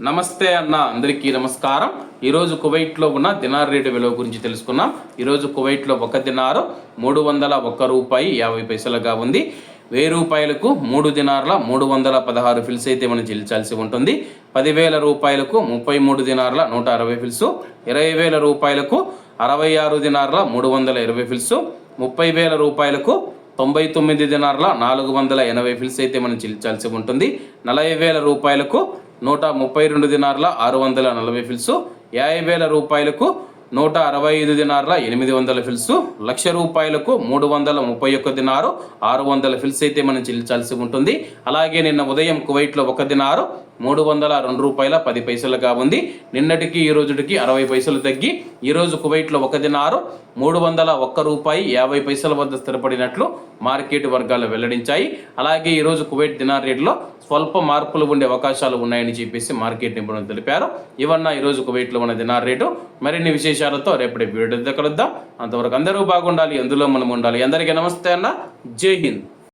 నమస్తే అన్న, అందరికీ నమస్కారం. ఈరోజు కువైట్లో ఉన్న దినార్ రేటు విలువ గురించి తెలుసుకున్నాం. ఈరోజు కువైట్లో ఒక దినారు 301 రూపాయి 50 పైసలుగా ఉంది. 1000 రూపాయలకు 3 దినార్ల 316 ఫిల్స్ అయితే మనం చెల్లించాల్సి ఉంటుంది. 10,000 రూపాయలకు 33 దినార్ల 160 ఫిల్స్, 20,000 రూపాయలకు 66 దినార్ల 320 ఫిల్స్, 30,000 రూపాయలకు 99 దినార్ల 480 ఫిల్స్ అయితే మనం చెల్లించాల్సి ఉంటుంది. 40,000 రూపాయలకు 132 దినార్ల 640 ఫిల్స్, 50,000 రూపాయలకు 165 దినార్ల 800 ఫిల్స్, 1,00,000 రూపాయలకు 331 దినారు 600 ఫిల్స్ అయితే మనం చెల్లించాల్సి ఉంటుంది. అలాగే నిన్న ఉదయం కువైట్లో ఒక దినారు 302 రూపాయల 10 పైసలుగా ఉంది. నిన్నటికి ఈ రోజుకి 60 పైసలు తగ్గి ఈరోజు కువైట్లో ఒక దినారు 301 రూపాయి 50 పైసల వద్ద స్థిరపడినట్లు మార్కెట్ వర్గాలు వెల్లడించాయి. అలాగే ఈరోజు కువైట్ దినార్ రేట్లో స్వల్ప మార్పులు ఉండే అవకాశాలు ఉన్నాయని చెప్పేసి మార్కెట్ నిపుణులు తెలిపారు. ఇవన్న ఈరోజు కువైట్లో ఉన్న దినార్ రేటు. మరిన్ని విశేషాలతో రేపటి వీడియో కలుద్దాం. అంతవరకు అందరూ బాగుండాలి, అందులో మనం ఉండాలి. అందరికీ నమస్తే అన్న, జై హింద్.